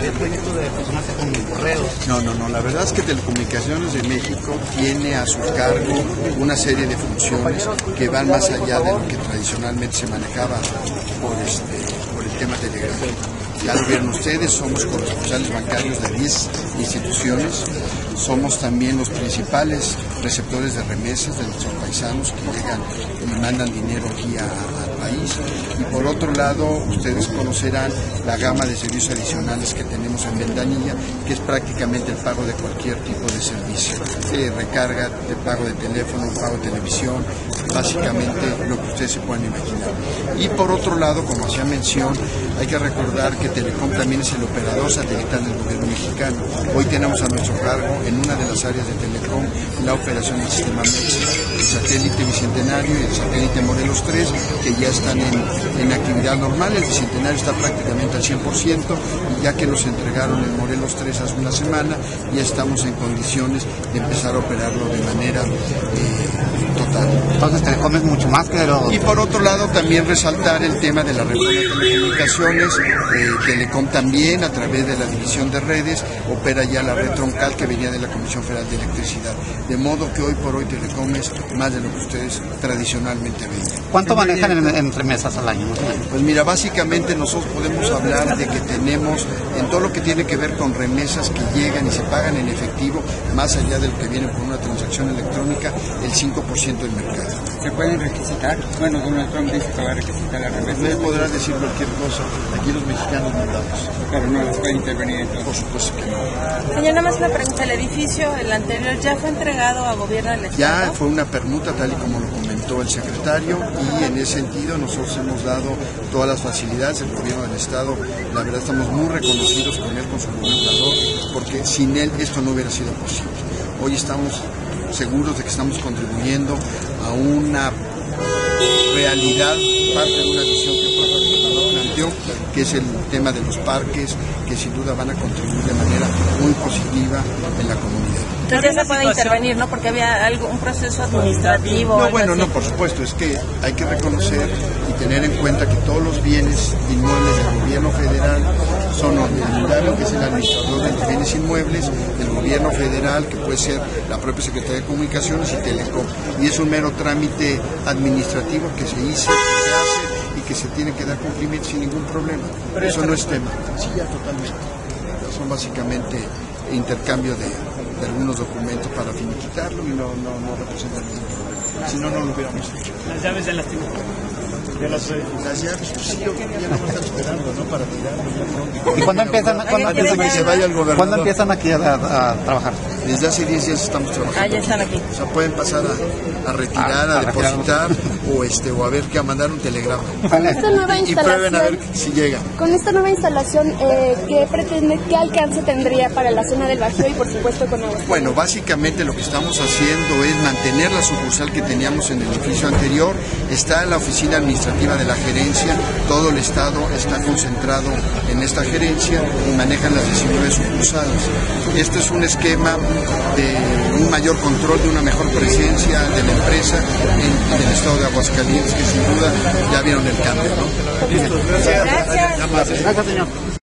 el proyecto de fusionarse con Correos? No, la verdad es que Telecomunicaciones de México tiene a su cargo una serie de funciones que van más allá de lo que tradicionalmente se manejaba por el tema telegráfico. Ya lo vieron ustedes, somos corresponsales bancarios de 10 instituciones, somos también los principales receptores de remesas de nuestros paisanos que llegan y mandan dinero aquí al país. Y por otro lado, ustedes conocerán la gama de servicios adicionales que tenemos en Ventanilla, que es prácticamente el pago de cualquier tipo de servicio, de recarga, de pago de teléfono, pago de televisión, básicamente lo que ustedes se puedan imaginar. Y por otro lado, como hacía mención, hay que recordar que Telecom también es el operador satelital del gobierno mexicano. Hoy tenemos a nuestro cargo en una de las áreas de Telecom la operación del sistema MEX, el satélite Bicentenario y el satélite Morelos 3, que ya están en actividad normal. El Bicentenario está prácticamente al 100%, y ya que nos entregaron el Morelos 3 hace una semana, ya estamos en condiciones de empezar a operarlo de manera total. Entonces Telecom es mucho más que lo... Y por otro lado también resaltar el tema de la reforma de telecomunicaciones. Telecom también, a través de la división de redes, opera ya la red troncal que venía de la Comisión Federal de Electricidad. De modo que hoy por hoy Telecom es más de lo que ustedes tradicionalmente ven. ¿Cuánto manejan en remesas al año? Pues mira, básicamente nosotros podemos hablar de que tenemos, en todo lo que tiene que ver con remesas que llegan y se pagan en efectivo, más allá de lo que viene por una transacción electrónica, el 5% del mercado. ¿Se pueden requisitar? Bueno, Donald Trump dice que va a requisitar la remesa. Usted podrá decir cualquier cosa, aquí los mexicanos mandamos. Pero no las puede intervenir entonces. Por supuesto que no. Señor, nada más una pregunta, ¿el edificio, el anterior, ya fue entregado a gobierno del Estado? Ya fue una permuta, tal y como lo comentó el secretario, y en ese sentido nosotros hemos dado todas las facilidades del gobierno del Estado. La verdad estamos muy reconocidos con él, con su gobernador, porque sin él esto no hubiera sido posible. Hoy estamos seguros de que estamos contribuyendo a una realidad, parte de una visión que el propio gobernador planteó, que es el tema de los parques, que sin duda van a contribuir de manera muy positiva en la comunidad. Entonces ya se puede intervenir, ¿no? Porque había un proceso administrativo. No, bueno, no, por supuesto, es que hay que reconocer y tener en cuenta que todos los bienes inmuebles del gobierno federal son ordinarios, que es el administrador de los bienes inmuebles del gobierno federal, que puede ser la propia Secretaría de Comunicaciones y Telecom. Y es un mero trámite administrativo que se hizo, que se hace y que se tiene que dar cumplimiento sin ningún problema. Pero eso no es tema. Sí, ya totalmente. Son básicamente intercambio de algunos documentos para finiquitarlo y no representa ningún problema. Si no, no lo hubiéramos hecho. Las llaves de las Las llaves, pues sí, ya no están esperando, ¿no? Para tirarlo. ¿Y cuándo empiezan, antes de que se vaya el gobernador? ¿Cuándo empiezan aquí a trabajar? Desde hace 10 días estamos trabajando. Ah, ya están aquí. O sea, pueden pasar a retirar, a depositar o a ver que a mandar un telegrama. Con esta nueva Y prueben a ver si llega. Con esta nueva instalación, ¿qué pretende, qué alcance tendría para la zona del Bajío y por supuesto con Aguascalientes? Bueno, básicamente lo que estamos haciendo es mantener la sucursal que teníamos en el edificio anterior. Está en la oficina administrativa de la gerencia, todo el estado está concentrado en esta gerencia y manejan las 19 sucursales. Este es un esquema de un mayor control, de una mejor presencia de la empresa en el estado de Aguascalientes, que sin duda ya vieron el cambio, ¿no? Gracias. Gracias, señor.